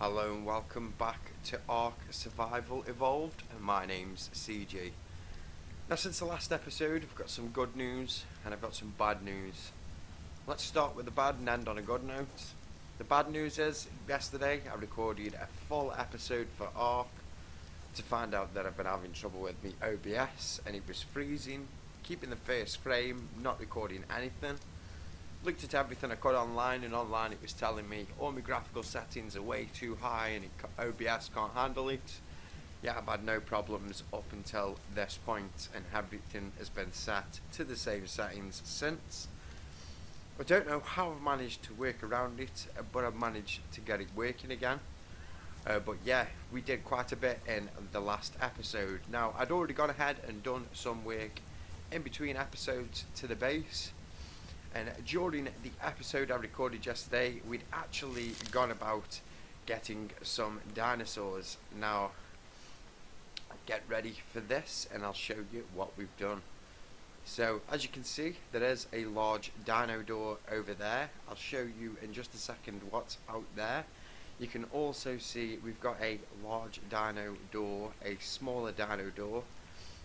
Hello and welcome back to Ark Survival Evolved, and my name's CG. Now, since the last episode, I've got some good news and I've got some bad news. Let's start with the bad and end on a good note. The bad news is, yesterday I recorded a full episode for Ark to find out that I've been having trouble with me OBS and it was freezing, keeping the first frame, not recording anything. Looked at everything I could online, and online it was telling me all my graphical settings are way too high and OBS can't handle it. Yeah, I've had no problems up until this point, and everything has been set to the same settings since. I don't know how I've managed to work around it, but I've managed to get it working again. But yeah, we did quite a bit in the last episode. Now, I'd already gone ahead and done some work in between episodes to the base. And during the episode I recorded yesterday, we'd actually gone about getting some dinosaurs. Now, get ready for this and I'll show you what we've done. So, as you can see, there is a large dino door over there. I'll show you in just a second what's out there. You can also see we've got a large dino door, a smaller dino door,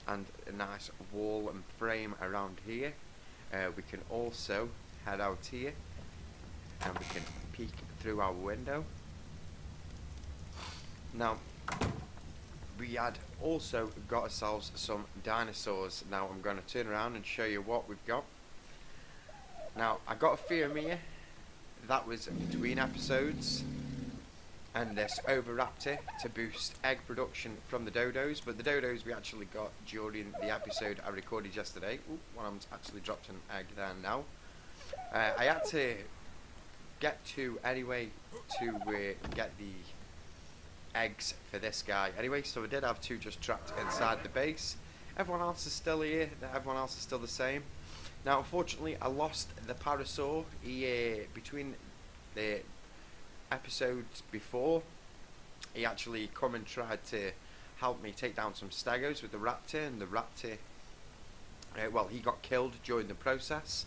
and a nice wall and frame around here. We can also head out here and we can peek through our window. Now, we had also got ourselves some dinosaurs. Now I'm going to turn around and show you what we've got. Now, I got a Fearmere, that was between episodes, and this Oviraptor to boost egg production from the dodos, but the dodos we actually got during the episode I recorded yesterday. Ooh, one of them's actually dropped an egg there now. I had to get two anyway to get the eggs for this guy anyway, so I did have two just trapped inside the base. Everyone else is still here, everyone else is still the same. Now, unfortunately, I lost the Parasaur between the episodes before. He actually come and tried to help me take down some stegos with the raptor, and the raptor well, he got killed during the process.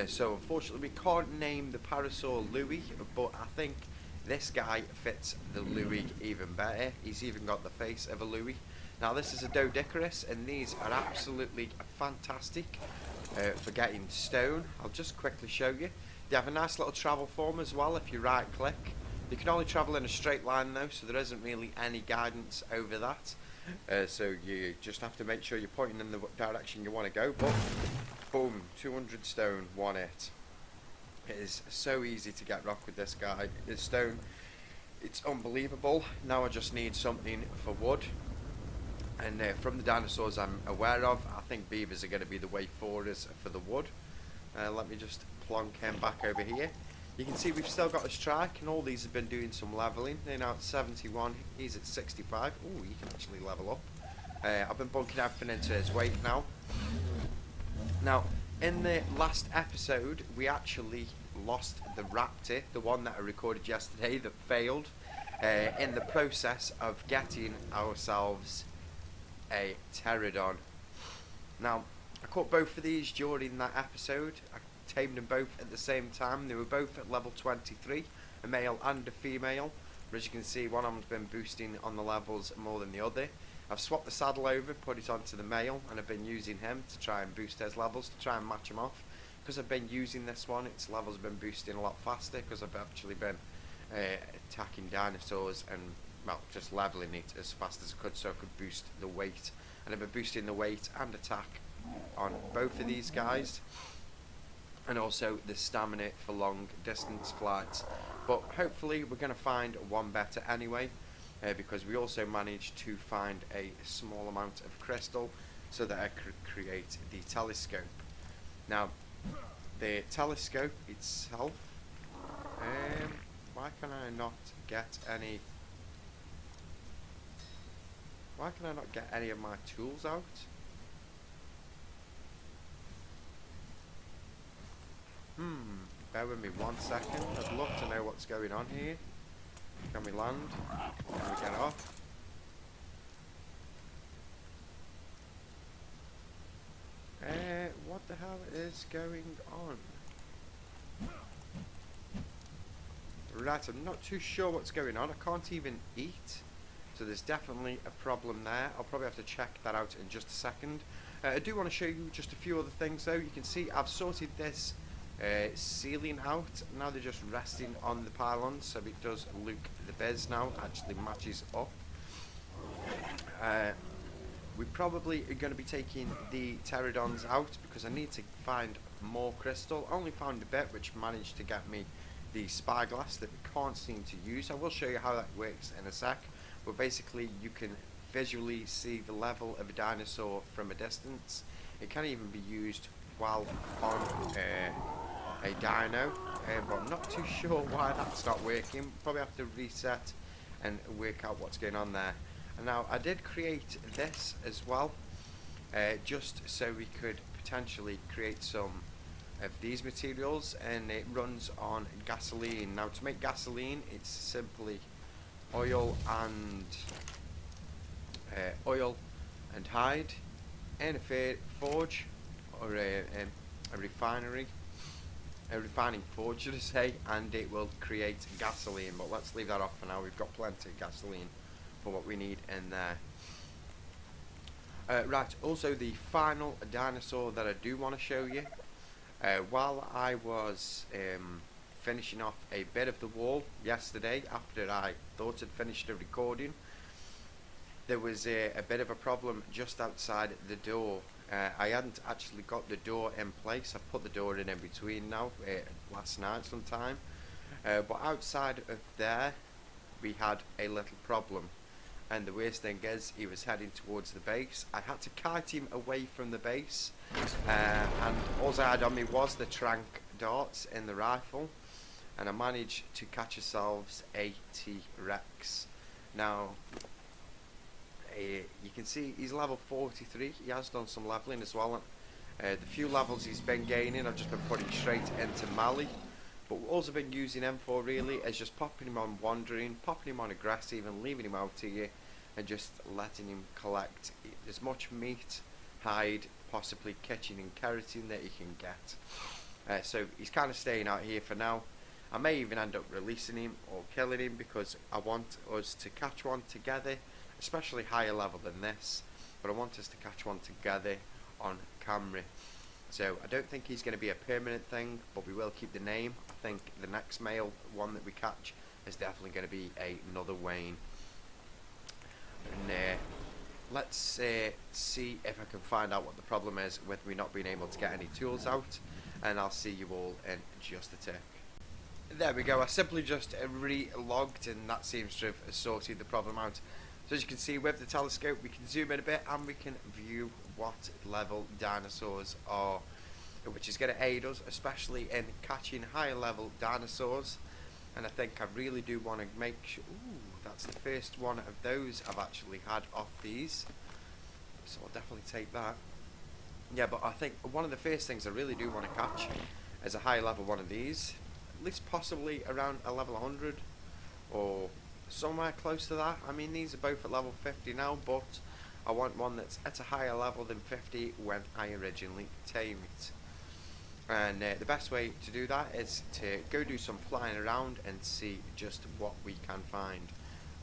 So unfortunately we can't name the Parasaur Louis, but I think this guy fits the Louis even better. He's even got the face of a Louis. Now, this is a Doedicurus, and these are absolutely fantastic for getting stone. I'll just quickly show you. They have a nice little travel form as well if you right click. You can only travel in a straight line though, so there isn't really any guidance over that. So you just have to make sure you're pointing in the direction you want to go. But boom, 200 stone, 1 hit. It is so easy to get rock with this guy. His stone, it's unbelievable. Now I just need something for wood. And from the dinosaurs I'm aware of, I think beavers are going to be the way forward for the wood. Let me just plonk him back over here. You can see we've still got a strike, and all these have been doing some leveling. They're now at 71, he's at 65. Oh, he can actually level up. I've been bunking everything into his weight now. Now, in the last episode, we actually lost the raptor, the one that I recorded yesterday that failed, in the process of getting ourselves a pterodon. Now, I caught both of these during that episode. I tamed them both at the same time. They were both at level 23, a male and a female. But as you can see, one of them's been boosting on the levels more than the other. I've swapped the saddle over, put it onto the male, and I've been using him to try and boost his levels, to try and match him off. Because I've been using this one, its levels have been boosting a lot faster, because I've actually been attacking dinosaurs and, well, just leveling it as fast as I could so I could boost the weight. And I've been boosting the weight and attack on both of these guys, and also the stamina for long distance flights. But hopefully we're going to find one better anyway, because we also managed to find a small amount of crystal so that I could create the telescope. Now, the telescope itself, why can I not get any of my tools out? Bear with me 1 second. I'd love to know what's going on here. Can we land? Can we get off? What the hell is going on? Right, I'm not too sure what's going on. I can't even eat. So there's definitely a problem there. I'll probably have to check that out in just a second. I do want to show you just a few other things though. You can see I've sorted this ceiling out. Now they're just resting on the pylons, so it does look the biz now. Actually matches up. We probably are going to be taking the pterodons out because I need to find more crystal. I only found a bit which managed to get me the spyglass that we can't seem to use. I will show you how that works in a sec, but basically you can visually see the level of a dinosaur from a distance. It can even be used while on a dino, but I'm not too sure why that's not working. Probably have to reset and work out what's going on there. And now I did create this as well, just so we could potentially create some of these materials, and it runs on gasoline. Now to make gasoline, it's simply oil and hide in a forge, or a refining forge should I say, and it will create gasoline. But let's leave that off for now. We've got plenty of gasoline for what we need in there. Right, also the final dinosaur that I do want to show you, while I was finishing off a bit of the wall yesterday after I thought I'd finished the recording, there was a bit of a problem just outside the door. I hadn't actually got the door in place. I put the door in between now, last night sometime, but outside of there we had a little problem. And the worst thing is, he was heading towards the base. I had to kite him away from the base, and all I had on me was the trank darts in the rifle, and I managed to catch ourselves a T-Rex. Now, you can see he's level 43. He has done some leveling as well. The few levels he's been gaining, I've just been putting straight into Mali. But we've also been using M4 really as just popping him on wandering, popping him on aggressive, and leaving him out here, and just letting him collect as much meat, hide, possibly kitchen and keratin that he can get. So he's kind of staying out here for now. I may even end up releasing him or killing him because I want us to catch one together, especially higher level than this, but I want us to catch one together on camera. So I don't think he's going to be a permanent thing, but we will keep the name. I think the next male one that we catch is definitely going to be another Wayne. And let's see if I can find out what the problem is with me not being able to get any tools out, and I'll see you all in just a tick. There we go. I simply just re-logged, and that seems to have sorted the problem out. So as you can see with the telescope, we can zoom in a bit and we can view what level dinosaurs are, which is going to aid us especially in catching higher level dinosaurs. And I think I really do want to make sure, ooh, that's the first one of those I've actually had off these, so I'll definitely take that. Yeah, but I think one of the first things I really do want to catch is a high level one of these, at least possibly around a level 100 or somewhere close to that. I mean, these are both at level 50 now, but I want one that's at a higher level than 50 when I originally tamed it. And the best way to do that is to go do some flying around and see just what we can find.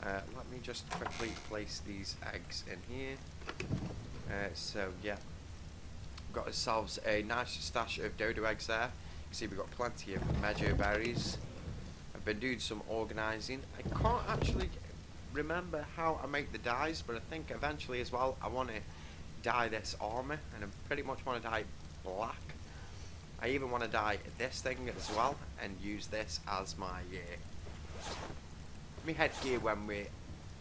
Let me just quickly place these eggs in here. So yeah, got ourselves a nice stash of dodo eggs there. You can see we've got plenty of mejo berries. I've been doing some organising. I can't actually remember how I make the dyes, but I think eventually as well I want to dye this armour, and I pretty much want to dye black. I even want to dye this thing as well and use this as my headgear when we're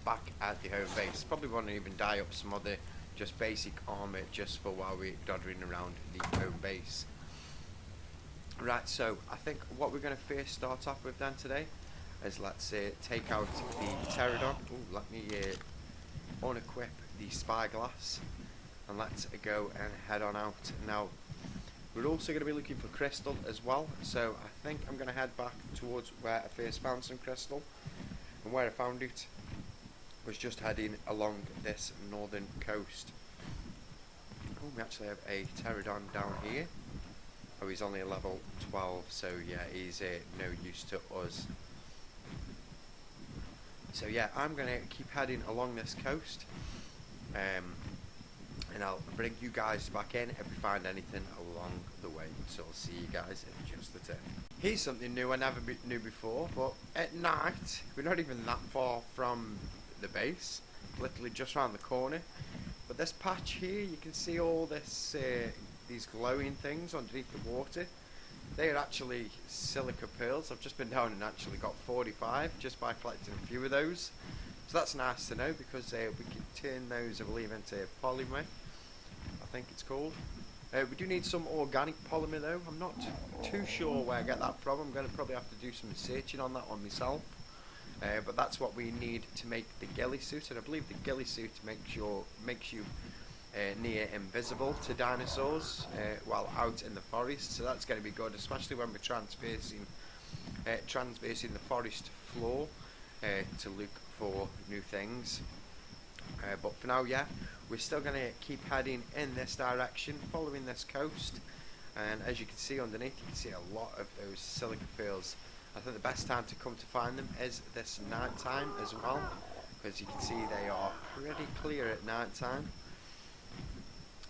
back at the home base. Probably want to even dye up some other just basic armour just for while we're doddering around the home base. Right, so I think what we're going to first start off with then today is let's take out the pterodon. Ooh, let me unequip the spyglass and let's go and head on out. Now, we're also going to be looking for crystal as well, so I think I'm going to head back towards where I first found some crystal, and where I found it was just heading along this northern coast. Oh, we actually have a pterodon down here. Oh, he's only a level 12, so yeah, he's no use to us. So yeah, I'm going to keep heading along this coast, and I'll bring you guys back in if we find anything along the way. So I'll see you guys in just a tick. Here's something new I never knew before, but at night, we're not even that far from the base, literally just around the corner. But this patch here, you can see all this, these glowing things underneath the water. They are actually silica pearls. I've just been down and actually got 45 just by collecting a few of those. So that's nice to know, because we can turn those, I believe, into polymer, I think it's called. We do need some organic polymer though. I'm not too sure where I get that from. I'm going to probably have to do some researching on that one myself. But that's what we need to make the ghillie suit, and I believe the ghillie suit makes you near invisible to dinosaurs while out in the forest. So that's going to be good, especially when we're transversing the forest floor to look for new things. But for now, yeah, we're still going to keep heading in this direction, following this coast. And as you can see underneath, you can see a lot of those silica pearls. I think the best time to come to find them is this night time as well, because you can see they are pretty clear at night time.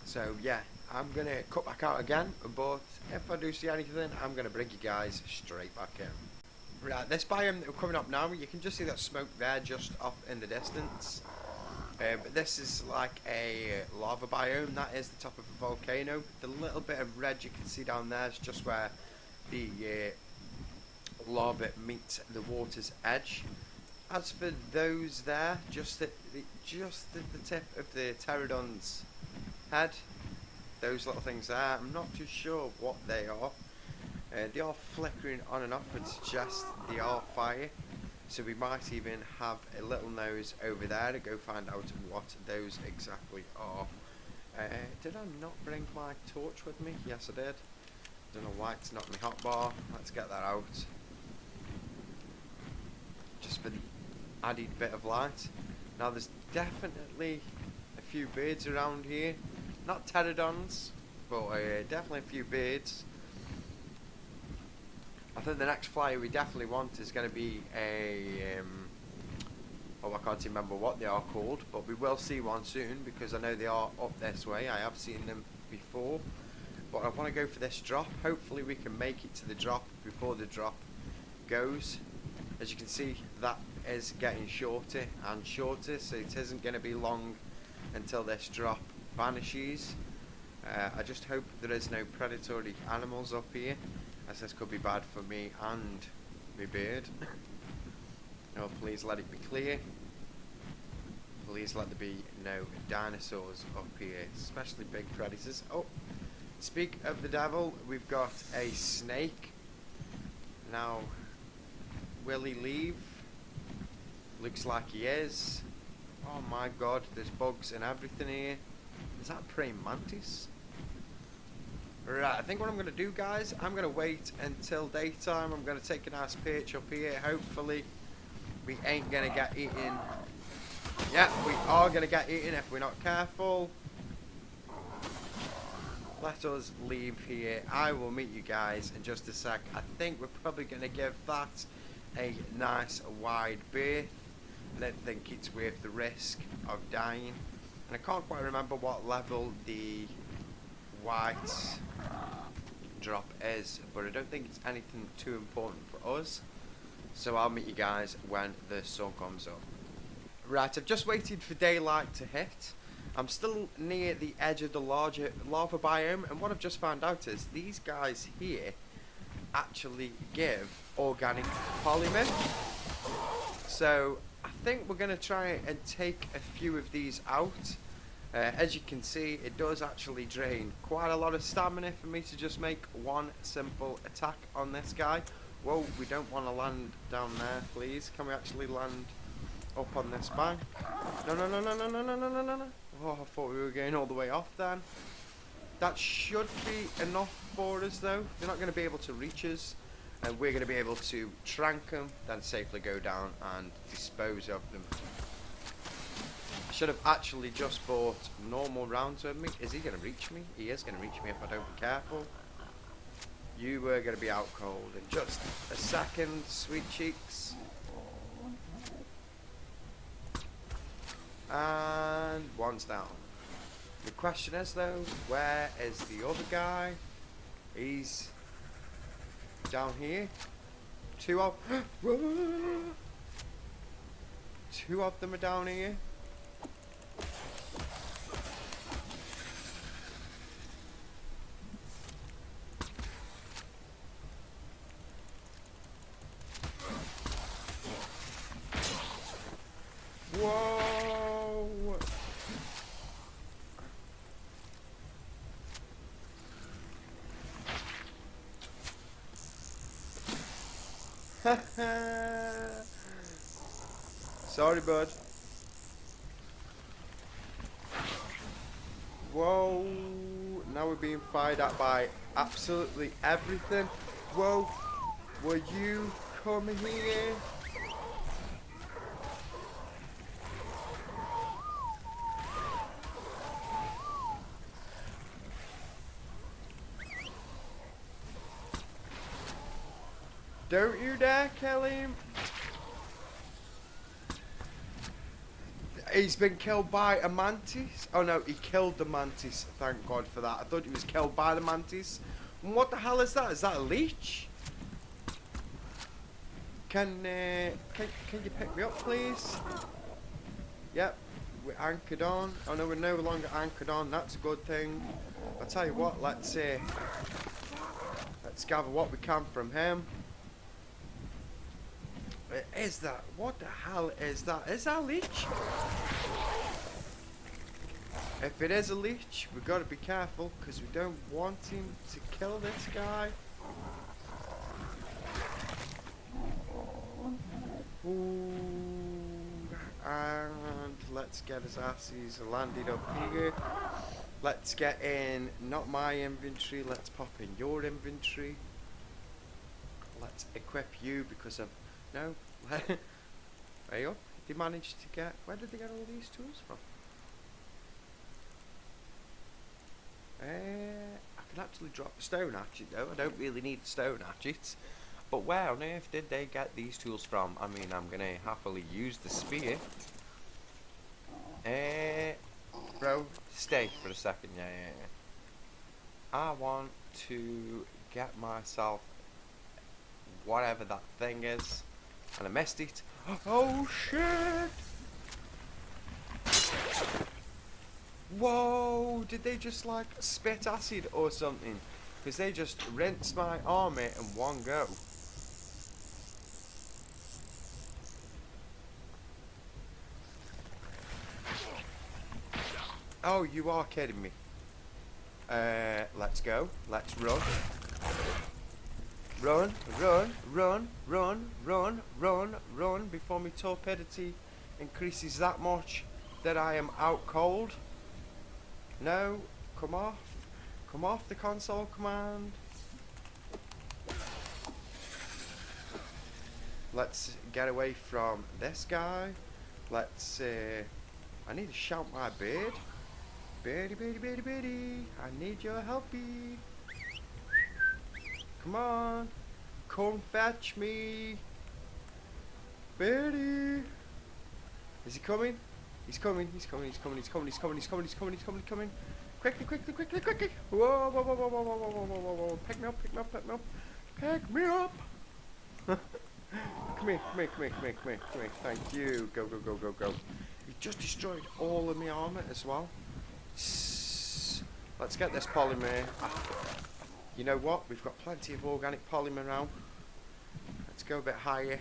So yeah, I'm going to cut back out again, but if I do see anything, I'm going to bring you guys straight back in. Right, this biome that we're coming up now, you can just see that smoke there just off in the distance. But this is like a lava biome. That is the top of a volcano. The little bit of red you can see down there is just where the lava meets the water's edge. As for those there, just at the tip of the pterodon's head, those little things there, I'm not too sure what they are. They are flickering on and off and suggest they are fire. So we might even have a little nose over there to go find out what those exactly are. Did I not bring my torch with me? Yes, I did. Don't know why it's not in my hotbar. Let's get that out. Just for the added bit of light. Now there's definitely a few birds around here. Not pterodons, but definitely a few birds. I think the next flyer we definitely want is going to be a, oh, I can't remember what they are called, but we will see one soon, because I know they are up this way. I have seen them before, but I want to go for this drop. Hopefully we can make it to the drop before the drop goes. As you can see, that is getting shorter and shorter, so it isn't going to be long until this drop vanishes. I just hope there is no predatory animals up here, as this could be bad for me and my beard. Oh, please let it be clear. Please let there be no dinosaurs up here, especially big predators. Oh, speak of the devil, we've got a snake. Now, will he leave? Looks like he is. Oh my god, there's bugs and everything here. Is that a praying mantis? Right, I think what I'm going to do, guys, I'm going to wait until daytime. I'm going to take a nice perch up here. Hopefully, we ain't going to get eaten. Yeah, we are going to get eaten if we're not careful. Let us leave here. I will meet you guys in just a sec. I think we're probably going to give that a nice wide berth. I don't think it's worth the risk of dying. And I can't quite remember what level the white drop is, but I don't think it's anything too important for us. So I'll meet you guys when the sun comes up. Right, I've just waited for daylight to hit. I'm still near the edge of the larger lava biome, and what I've just found out is these guys here actually give organic polymer. So I think we're going to try and take a few of these out. As you can see, it does actually drain quite a lot of stamina for me to just make one simple attack on this guy. Whoa, we don't want to land down there, please. Can we actually land up on this bank? No, no, no, no, no, no, no, no, no, no. Oh, I thought we were going all the way off then. That should be enough for us though. They're not going to be able to reach us, and we're going to be able to trank them, then safely go down and dispose of them. Should have actually just bought normal rounds with me. Is he going to reach me? He is going to reach me if I don't be careful. You were going to be out cold in just a second, sweet cheeks. And one's down. The question is though, where is the other guy? He's down here. Two of them are down here. Whoa! Sorry, bud. Whoa! Now we're being fired at by absolutely everything. Whoa! Will you come here? Don't you dare kill him! He's been killed by a mantis. Oh no, he killed the mantis. Thank God for that. I thought he was killed by the mantis. And what the hell is that? Is that a leech? Can you pick me up, please? Yep, we're anchored on. Oh no, we're no longer anchored on. That's a good thing. I'll tell you what. Let's gather what we can from him. Is that? What the hell is that? Is that a leech? If it is a leech, we've got to be careful because we don't want him to kill this guy. Ooh, and let's get his asses landed up here. Let's get in, not my inventory, let's pop in your inventory. Let's equip you because of... No, there you go. They managed to get... Where did they get all these tools from? I can actually drop a stone hatchet though. I don't really need the stone hatchets. But where on earth did they get these tools from? I mean, I'm gonna happily use the spear. Bro, stay for a second. Yeah. I want to get myself whatever that thing is. And I missed it. Oh shit! Whoa! Did they just like spit acid or something? Because they just rinsed my army in one go. Oh, you are kidding me. Let's go. Let's run. Run before my torpidity increases that much that I am out cold. No, come off the console command. Let's get away from this guy. Let's I need to shout my bird. Birdie, I need your helpy. Come on, come fetch me. Birdie. Is he coming? He's coming. Quickly. Whoa. Pick me up. Pick me up. Come here. Thank you. Go. You just destroyed all of my armor as well. Let's get this polymer. You know what? We've got plenty of organic polymer now. Let's go a bit higher.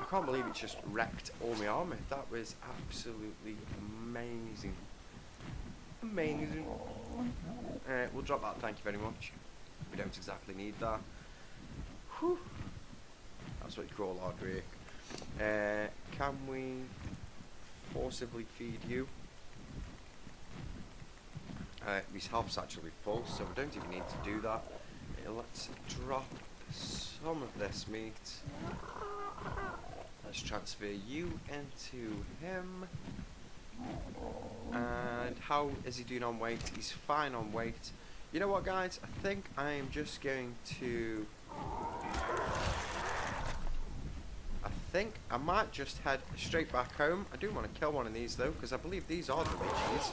I can't believe it just wrecked all my armor. That was absolutely amazing. We'll drop that, thank you very much. We don't exactly need that. Whew. That's what you call hard work. Can we forcibly feed you? His health's actually full, so we don't even need to do that. Let's drop some of this meat. Let's transfer you into him. And how is he doing on weight? He's fine on weight. You know what, guys? I think I am just going to... I think I might just head straight back home. I do want to kill one of these though, because I believe these are the leeches.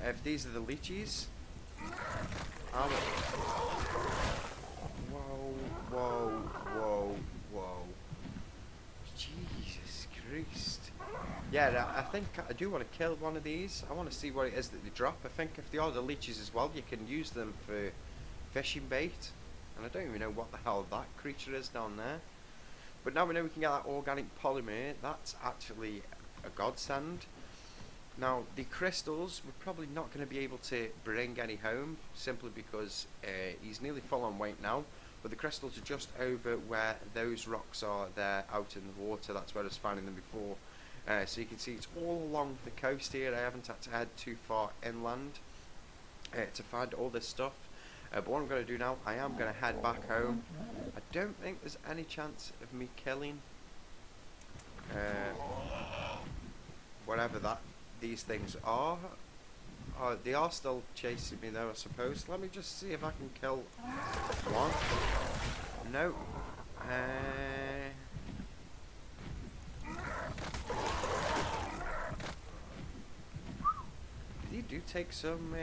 If these are the leeches, I'll... Whoa. Jesus Christ. Yeah, I think I do want to kill one of these. I want to see what it is that they drop. I think if they are the leeches as well, you can use them for fishing bait. And I don't even know what the hell that creature is down there. But now we know we can get that organic polymer. That's actually a godsend. Now, the crystals, we're probably not going to be able to bring any home, simply because he's nearly full on weight now. But the crystals are just over where those rocks are there out in the water. That's where I was finding them before. So you can see it's all along the coast here. I haven't had to head too far inland to find all this stuff. But what I'm going to do now, I am going to head back home. I don't think there's any chance of me killing whatever these things are. They are still chasing me though, I suppose. Let me just see if I can kill one. No. They do take some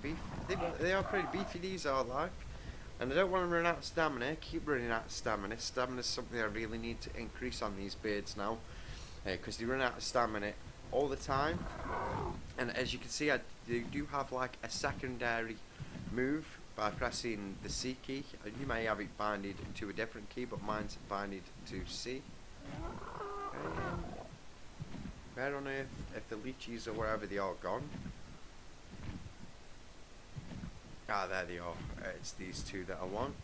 beef. They are pretty beefy, these are like. And I don't want to run out of stamina. Keep running out of stamina. Stamina is something I really need to increase on these birds now, because they run out of stamina all the time. And as you can see, they do have like a secondary move by pressing the C key. You may have it binded to a different key, but mine's binded to C. Where on earth, if the leeches or wherever they are gone? Ah, there they are. It's these two that I want.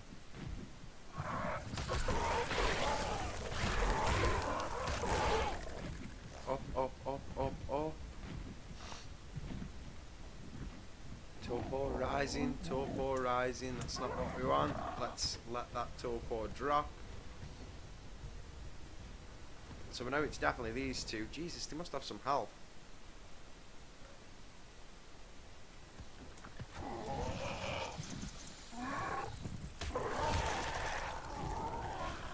Up. Torpor rising. That's not what we want. Let's let that torpor drop. So we know it's definitely these two. Jesus, they must have some health.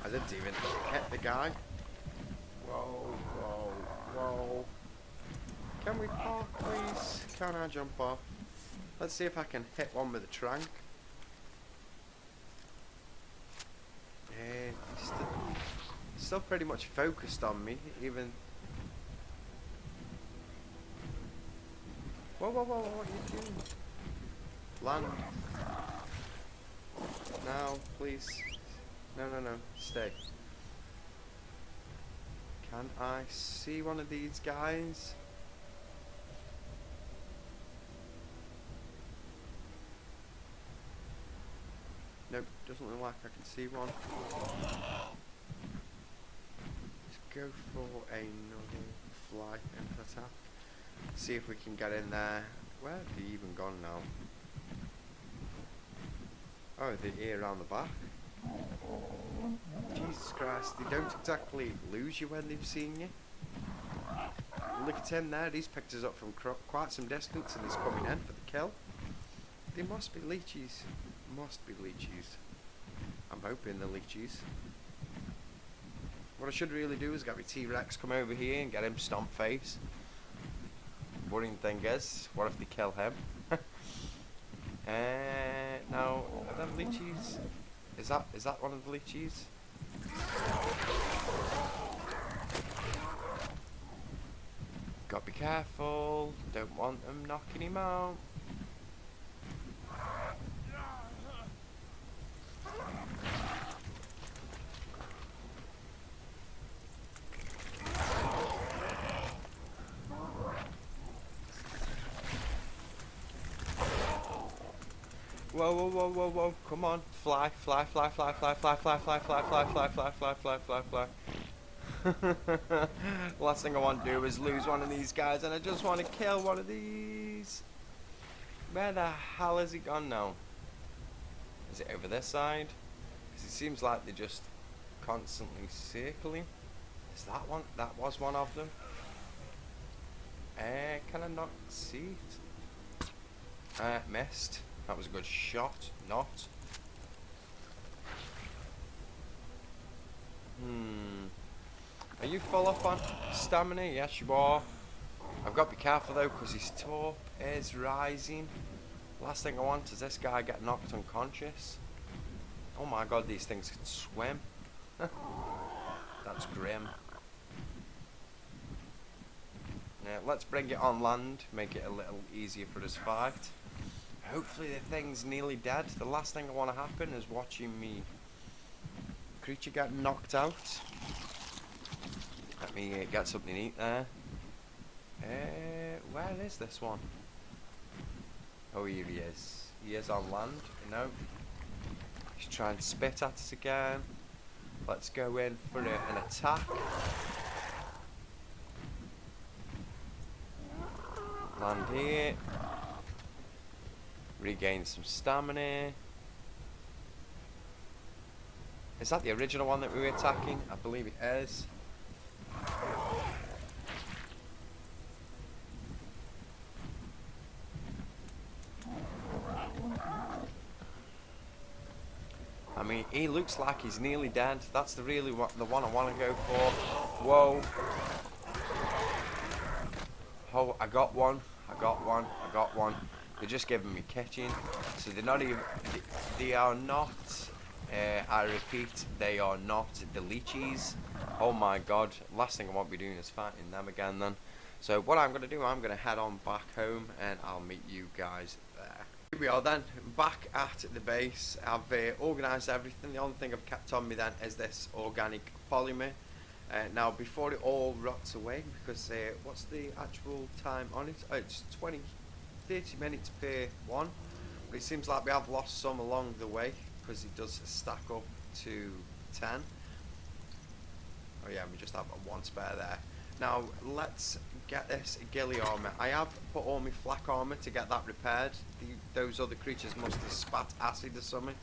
I didn't even hit the guy. Whoa. Can we park, please? Can I jump off? Let's see if I can hit one with a trank. He's still pretty much focused on me, even... Whoa, what are you doing? Land. Now, please. No, stay. Can I see one of these guys? Nope, doesn't look like I can see one. Let's go for another fly into attack. See if we can get in there. Where have they even gone now? Oh, they're here around the back. Jesus Christ, they don't exactly lose you when they've seen you. Look at him there, he's picked us up from quite some distance and he's coming in for the kill. They must be leeches. I'm hoping they're leeches. What I should really do is get my T-Rex come over here and get him stomp face. Worrying thing is, what if they kill him? Now, are them leeches? Is that one of the leeches? Gotta be careful. Don't want them knocking him out. Whoa. Come on. Fly. Last thing I want to do is lose one of these guys, and I just want to kill one of these. Where the hell is he gone now? Is it over this side? Because it seems like they're just constantly circling. Is that one? That was one of them. Can I not see it? Missed. That was a good shot. Not. you full up on stamina? Yes, you are. I've got to be careful though, because his torp is rising. Last thing I want is this guy get knocked unconscious. Oh my god, these things can swim. That's grim. Now, let's bring it on land, make it a little easier for us to fight. Hopefully the thing's nearly dead. The last thing I want to happen is watching me creature get knocked out. Let me get something to eat there. Where is this one? Oh, here he is. He is on land, you know. He's trying to spit at us again. Let's go in for an attack. Land here. Regain some stamina. Is that the original one that we were attacking? I believe it is. I mean, he looks like he's nearly dead. That's the one I want to go for. Whoa. Oh, I got one. They're just giving me kitchen. So they're not even... They are not... I repeat, they are not the leeches. Oh my god. Last thing I want to be doing is fighting them again then. So what I'm going to do, I'm going to head on back home and I'll meet you guys there. Here we are then, back at the base. I've organised everything. The only thing I've kept on me then is this organic polymer. Now before it all rots away, because what's the actual time on it? Oh, it's 30 minutes per one. But it seems like we have lost some along the way, because it does stack up to 10. Oh yeah, we just have one spare there. Now let's get this ghillie armour. I have put all my flak armour to get that repaired. Those other creatures must have spat acid or something,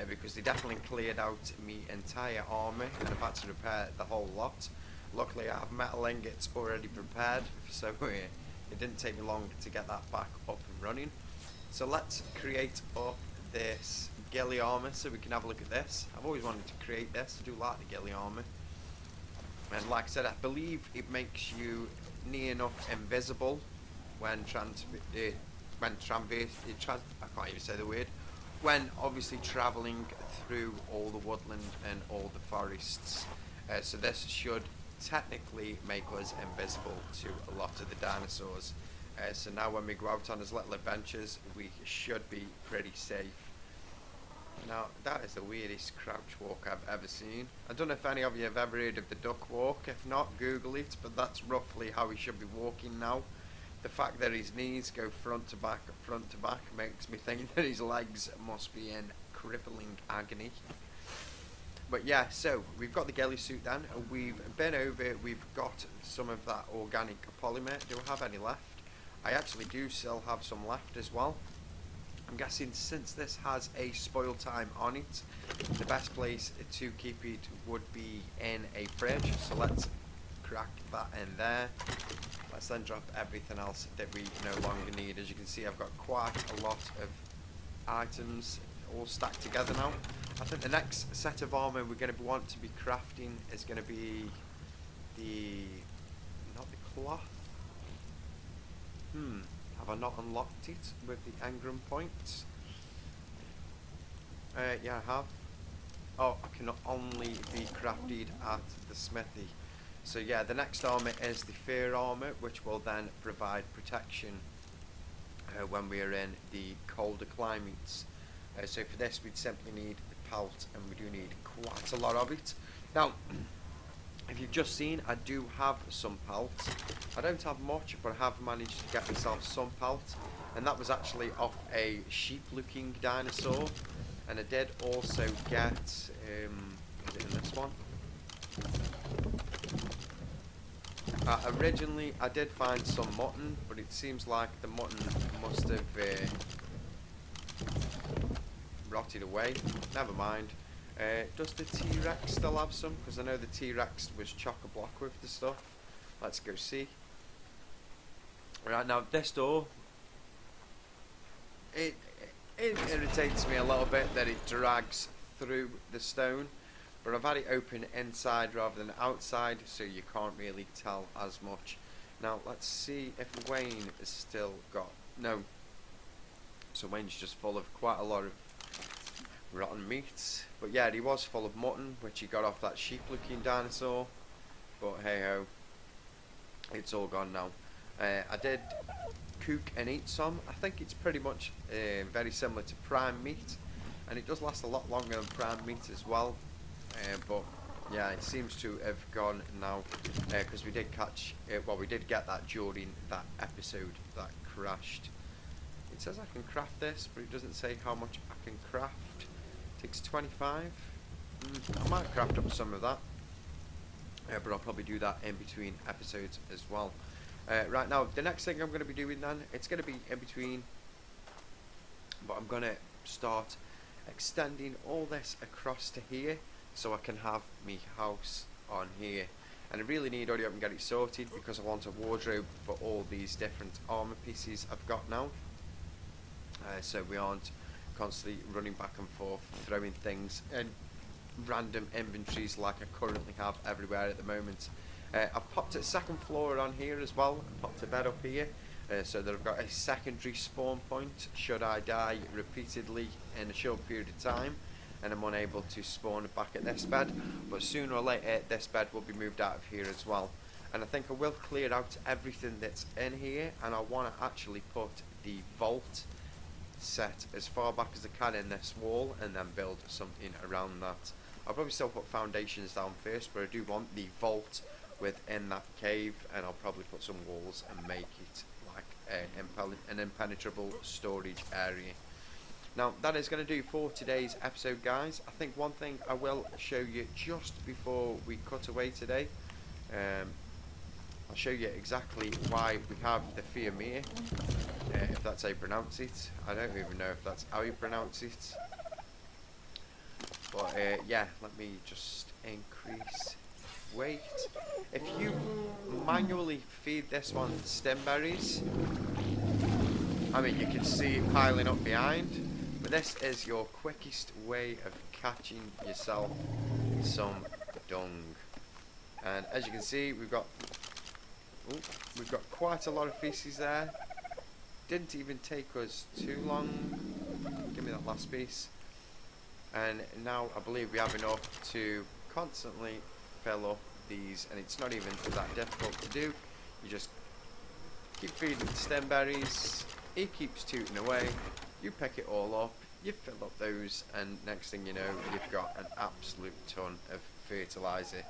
because they definitely cleared out my entire armour and I've had to repair the whole lot. Luckily I have metal ingots already prepared, so it didn't take me long to get that back up and running. So let's create up this ghillie armour so we can have a look at this. I've always wanted to create this. I do like the ghillie armour. And like I said, I believe it makes you near enough invisible when I can't even say the word. When obviously travelling through all the woodland and all the forests. So this should technically make us invisible to a lot of the dinosaurs. So now when we go out on these little adventures, we should be pretty safe. Now that is the weirdest crouch walk I've ever seen. I don't know if any of you have ever heard of the duck walk. If not, Google it, but that's roughly how he should be walking now. The fact that his knees go front to back makes me think that his legs must be in crippling agony. But yeah, so we've got the ghillie suit then, and we've been over, we've got some of that organic polymer. Do I have any left? I actually do still have some left as well. I'm guessing since this has a spoil time on it, the best place to keep it would be in a fridge. So let's crack that in there. Let's then drop everything else that we no longer need. As you can see, I've got quite a lot of items all stacked together now. I think the next set of armour we're going to want to be crafting is going to be not the cloth. Have I not unlocked it with the engram points? Yeah, I have. Oh, I can only be crafted at the smithy. So yeah, the next armour is the fur armour, which will then provide protection when we are in the colder climates. So for this we'd simply need the pelt, and we do need quite a lot of it. Now, if you've just seen, I do have some pelt. I don't have much, but I have managed to get myself some pelt, and that was actually off a sheep looking dinosaur. And I did also get, is it in this one? Originally I did find some mutton, but it seems like the mutton must have rotted away. Never mind. Does the T-Rex still have some? Because I know the T-Rex was chock-a-block with the stuff. Let's go see. Right, now this door, it irritates me a little bit that it drags through the stone. but I've had it open inside rather than outside, so you can't really tell as much. Now let's see if Wayne has still got, no, so Wayne's just full of quite a lot of rotten meat. But yeah, he was full of mutton, which he got off that sheep looking dinosaur, but hey ho, it's all gone now. I did cook and eat some. I think it's pretty much very similar to prime meat, and it does last a lot longer than prime meat as well. But yeah, it seems to have gone now, because we did catch well, we did get that during that episode that crashed. It says I can craft this, but it doesn't say how much I can craft. It takes 25. I might craft up some of that, but I'll probably do that in between episodes as well. Right now, the next thing I'm going to be doing then, it's going to be in between, but I'm going to start extending all this across to here, so I can have my house on here. And I really need to hurry up and get it sorted, because I want a wardrobe for all these different armour pieces I've got now. So we aren't constantly running back and forth, throwing things in random inventories like I currently have everywhere at the moment. I've popped a second floor on here as well, and popped a bed up here, so that I've got a secondary spawn point should I die repeatedly in a short period of time and I'm unable to spawn back at this bed. But sooner or later this bed will be moved out of here as well, and I think I will clear out everything that's in here, and I want to actually put the vault set as far back as I can in this wall and then build something around that. I'll probably still put foundations down first, but I do want the vault within that cave, and I'll probably put some walls and make it like an impenetrable storage area. Now that is going to do for today's episode, guys. I think one thing I will show you just before we cut away today, I'll show you exactly why we have the Fiamir, if that's how you pronounce it. I don't even know if that's how you pronounce it. But yeah, let me just increase weight. If you manually feed this one stem berries, I mean you can see it piling up behind, but this is your quickest way of catching yourself some dung. And as you can see, we've got quite a lot of feces there. Didn't even take us too long. Give me that last piece. And now I believe we have enough to constantly fill up these, and it's not even that difficult to do. You just keep feeding the stem berries, he keeps tooting away, you pick it all up, you fill up those, and next thing you know, you've got an absolute ton of fertilizer.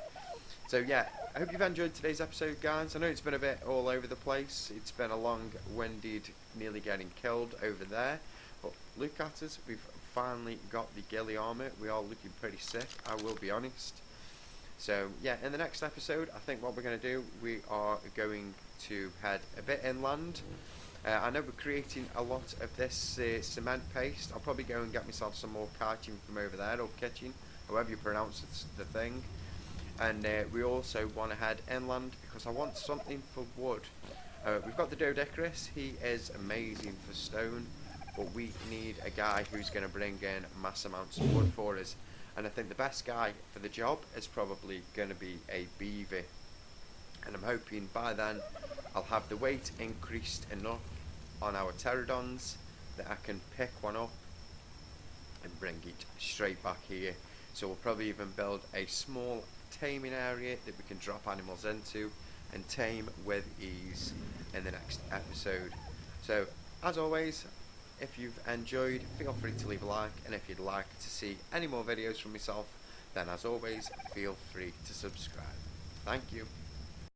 So yeah, I hope you've enjoyed today's episode, guys. I know it's been a bit all over the place. It's been a long-winded, nearly getting killed over there, but look at us, we've finally got the ghillie armour. We are looking pretty sick, I will be honest. So yeah, in the next episode, I think what we're going to do, we are going to head a bit inland. I know we're creating a lot of this cement paste. I'll probably go and get myself some more kiting from over there, or kitchen, however you pronounce the thing. And we also want to head inland because I want something for wood. We've got the Dodecarus, he is amazing for stone, but we need a guy who's going to bring in mass amounts of wood for us. And I think the best guy for the job is probably going to be a beaver. And I'm hoping by then I'll have the weight increased enough on our pterodons that I can pick one up and bring it straight back here. So we'll probably even build a small taming area that we can drop animals into and tame with ease in the next episode. So as always, if you've enjoyed, feel free to leave a like, and if you'd like to see any more videos from myself, then as always, feel free to subscribe. Thank you.